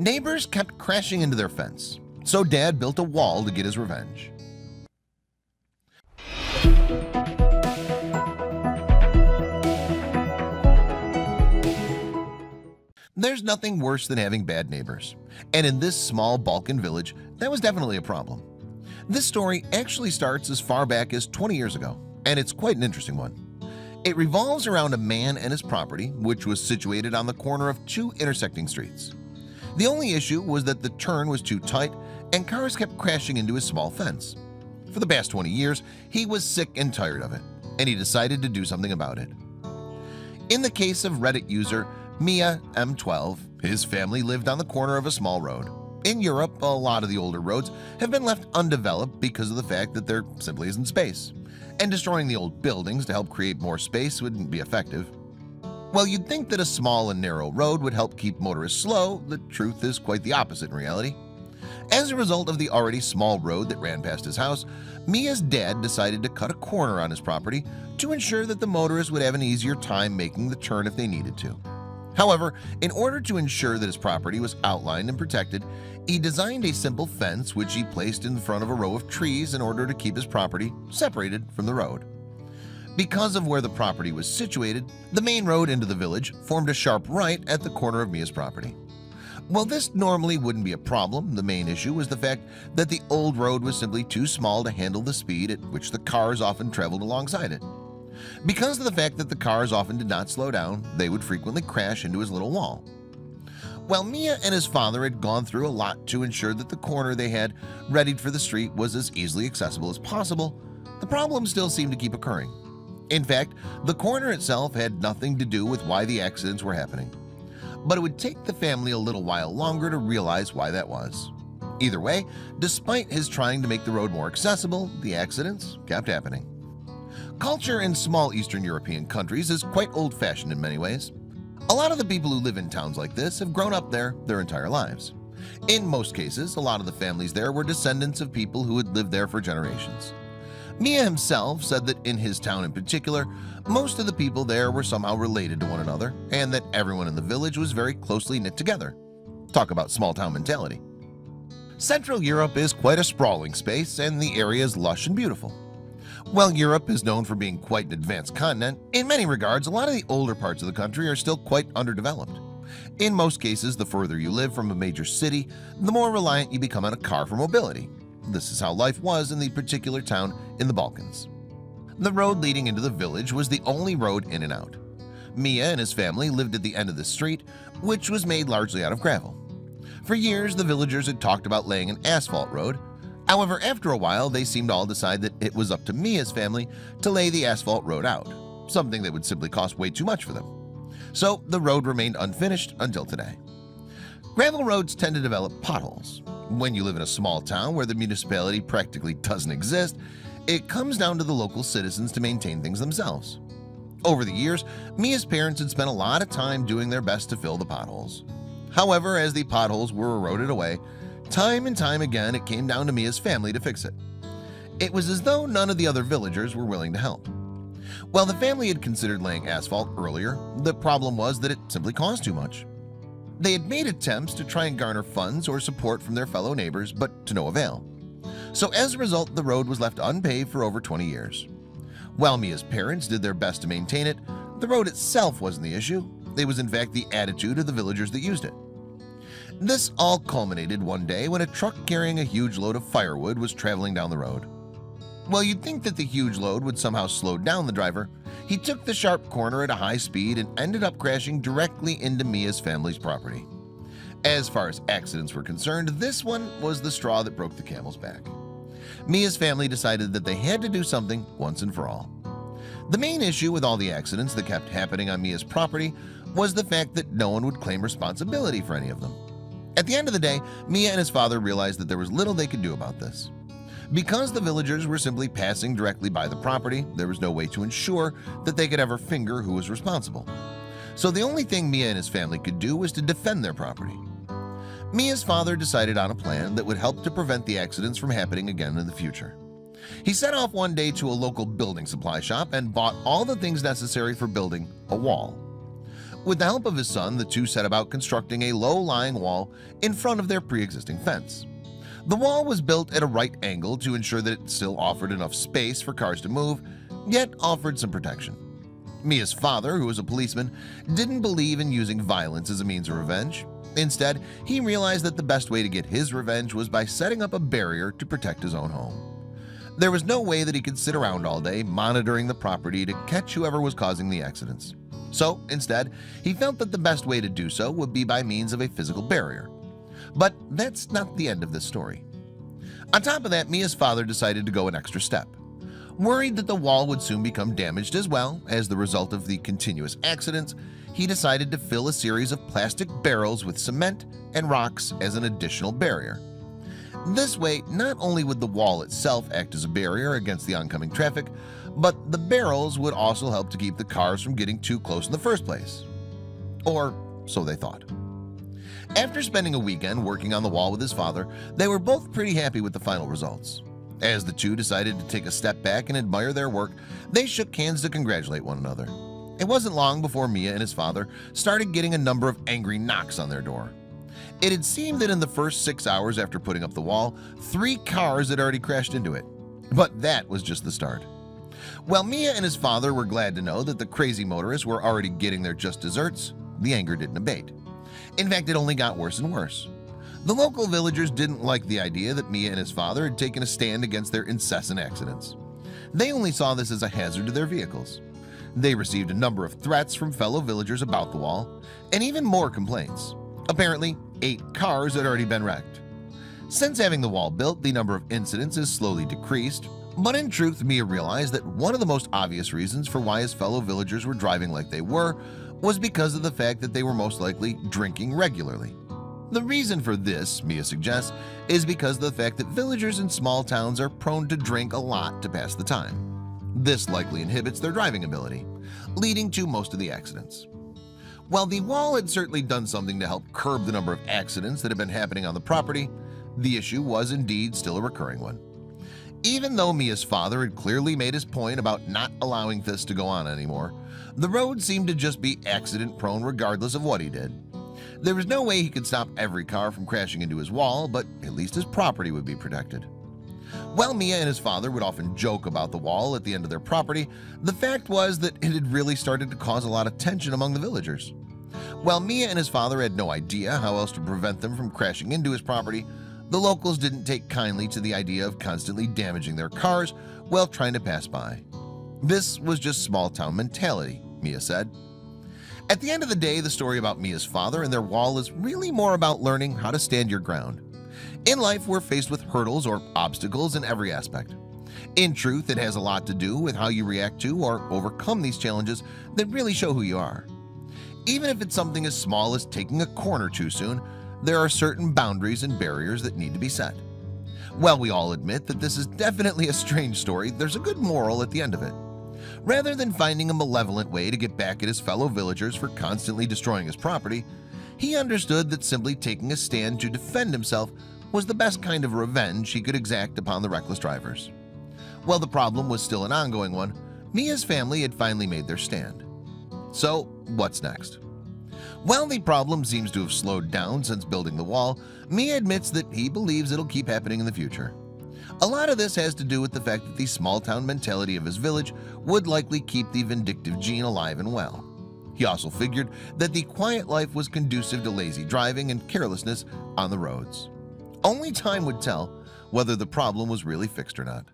Neighbors kept crashing into their fence, so Dad built a wall to get his revenge. There's nothing worse than having bad neighbors, and in this small Balkan village, that was definitely a problem. This story actually starts as far back as 20 years ago, and it's quite an interesting one. It revolves around a man and his property, which was situated on the corner of two intersecting streets. The only issue was that the turn was too tight and cars kept crashing into his small fence. For the past 20 years, he was sick and tired of it, and he decided to do something about it. In the case of Reddit user Mia M12, his family lived on the corner of a small road. In Europe, a lot of the older roads have been left undeveloped because of the fact that there simply isn't space, and destroying the old buildings to help create more space wouldn't be effective. Well, you'd think that a small and narrow road would help keep motorists slow. The truth is quite the opposite in reality. As a result of the already small road that ran past his house, Mia's dad decided to cut a corner on his property to ensure that the motorists would have an easier time making the turn if they needed to. However, in order to ensure that his property was outlined and protected, he designed a simple fence which he placed in front of a row of trees in order to keep his property separated from the road. Because of where the property was situated, the main road into the village formed a sharp right at the corner of Mia's property. While this normally wouldn't be a problem, the main issue was the fact that the old road was simply too small to handle the speed at which the cars often traveled alongside it. Because of the fact that the cars often did not slow down, they would frequently crash into his little wall. While Mia and his father had gone through a lot to ensure that the corner they had readied for the street was as easily accessible as possible, the problem still seemed to keep occurring. In fact, the corner itself had nothing to do with why the accidents were happening, but it would take the family a little while longer to realize why that was. Either way, despite his trying to make the road more accessible, the accidents kept happening. Culture in small Eastern European countries is quite old-fashioned in many ways. A lot of the people who live in towns like this have grown up there their entire lives. In most cases, a lot of the families there were descendants of people who had lived there for generations. Mia himself said that in his town in particular, most of the people there were somehow related to one another, and that everyone in the village was very closely knit together. Talk about small-town mentality. Central Europe is quite a sprawling space, and the area is lush and beautiful. While Europe is known for being quite an advanced continent, in many regards, a lot of the older parts of the country are still quite underdeveloped. In most cases, the further you live from a major city, the more reliant you become on a car for mobility. This is how life was in the particular town in the Balkans. The road leading into the village was the only road in and out. Mia and his family lived at the end of the street, which was made largely out of gravel. For years, the villagers had talked about laying an asphalt road. However, after a while, they seemed to all decide that it was up to Mia's family to lay the asphalt road out, something that would simply cost way too much for them. So the road remained unfinished until today. Gravel roads tend to develop potholes. When you live in a small town where the municipality practically doesn't exist, it comes down to the local citizens to maintain things themselves. Over the years, Mia's parents had spent a lot of time doing their best to fill the potholes. However, as the potholes were eroded away, time and time again it came down to Mia's family to fix it. It was as though none of the other villagers were willing to help. While the family had considered laying asphalt earlier, the problem was that it simply cost too much. They had made attempts to try and garner funds or support from their fellow neighbors, but to no avail. So as a result, the road was left unpaved for over 20 years. While Mia's parents did their best to maintain it, the road itself wasn't the issue. It was in fact the attitude of the villagers that used it. This all culminated one day when a truck carrying a huge load of firewood was traveling down the road. Well, you'd think that the huge load would somehow slow down the driver. He took the sharp corner at a high speed and ended up crashing directly into Mia's family's property. As far as accidents were concerned, this one was the straw that broke the camel's back. Mia's family decided that they had to do something once and for all. The main issue with all the accidents that kept happening on Mia's property was the fact that no one would claim responsibility for any of them. At the end of the day, Mia and his father realized that there was little they could do about this. Because the villagers were simply passing directly by the property, there was no way to ensure that they could ever finger who was responsible. So the only thing Mia and his family could do was to defend their property. Mia's father decided on a plan that would help to prevent the accidents from happening again in the future. He set off one day to a local building supply shop and bought all the things necessary for building a wall. With the help of his son, the two set about constructing a low-lying wall in front of their pre-existing fence. The wall was built at a right angle to ensure that it still offered enough space for cars to move, yet offered some protection. Mia's father, who was a policeman, didn't believe in using violence as a means of revenge. Instead, he realized that the best way to get his revenge was by setting up a barrier to protect his own home. There was no way that he could sit around all day monitoring the property to catch whoever was causing the accidents. So instead, he felt that the best way to do so would be by means of a physical barrier. But that's not the end of this story. On top of that, Mia's father decided to go an extra step. Worried that the wall would soon become damaged as well as the result of the continuous accidents, he decided to fill a series of plastic barrels with cement and rocks as an additional barrier. This way, not only would the wall itself act as a barrier against the oncoming traffic, but the barrels would also help to keep the cars from getting too close in the first place. Or so they thought. After spending a weekend working on the wall with his father, they were both pretty happy with the final results. As the two decided to take a step back and admire their work, they shook hands to congratulate one another. It wasn't long before Mia and his father started getting a number of angry knocks on their door. It had seemed that in the first 6 hours after putting up the wall, 3 cars had already crashed into it. But that was just the start. While Mia and his father were glad to know that the crazy motorists were already getting their just desserts, the anger didn't abate. In fact, it only got worse and worse. The local villagers didn't like the idea that Mia and his father had taken a stand against their incessant accidents. They only saw this as a hazard to their vehicles. They received a number of threats from fellow villagers about the wall, and even more complaints. Apparently, 8 cars had already been wrecked. Since having the wall built, the number of incidents has slowly decreased, but in truth, Mia realized that one of the most obvious reasons for why his fellow villagers were driving like they were was because of the fact that they were most likely drinking regularly. The reason for this, Mia suggests, is because of the fact that villagers in small towns are prone to drink a lot to pass the time. This likely inhibits their driving ability, leading to most of the accidents. While the wall had certainly done something to help curb the number of accidents that had been happening on the property, the issue was indeed still a recurring one. Even though Mia's father had clearly made his point about not allowing this to go on anymore, the road seemed to just be accident-prone regardless of what he did. There was no way he could stop every car from crashing into his wall, but at least his property would be protected. While Mia and his father would often joke about the wall at the end of their property, the fact was that it had really started to cause a lot of tension among the villagers. While Mia and his father had no idea how else to prevent them from crashing into his property, the locals didn't take kindly to the idea of constantly damaging their cars while trying to pass by. This was just small-town mentality, Mia said. At the end of the day, the story about Mia's father and their wall is really more about learning how to stand your ground. In life, we're faced with hurdles or obstacles in every aspect. In truth, it has a lot to do with how you react to or overcome these challenges that really show who you are. Even if it's something as small as taking a corner too soon, there are certain boundaries and barriers that need to be set. While we all admit that this is definitely a strange story, there's a good moral at the end of it. Rather than finding a malevolent way to get back at his fellow villagers for constantly destroying his property, he understood that simply taking a stand to defend himself was the best kind of revenge he could exact upon the reckless drivers. While the problem was still an ongoing one, Mia's family had finally made their stand. So, what's next? While the problem seems to have slowed down since building the wall, Mia admits that he believes it'll keep happening in the future. A lot of this has to do with the fact that the small-town mentality of his village would likely keep the vindictive gene alive and well. He also figured that the quiet life was conducive to lazy driving and carelessness on the roads. Only time would tell whether the problem was really fixed or not.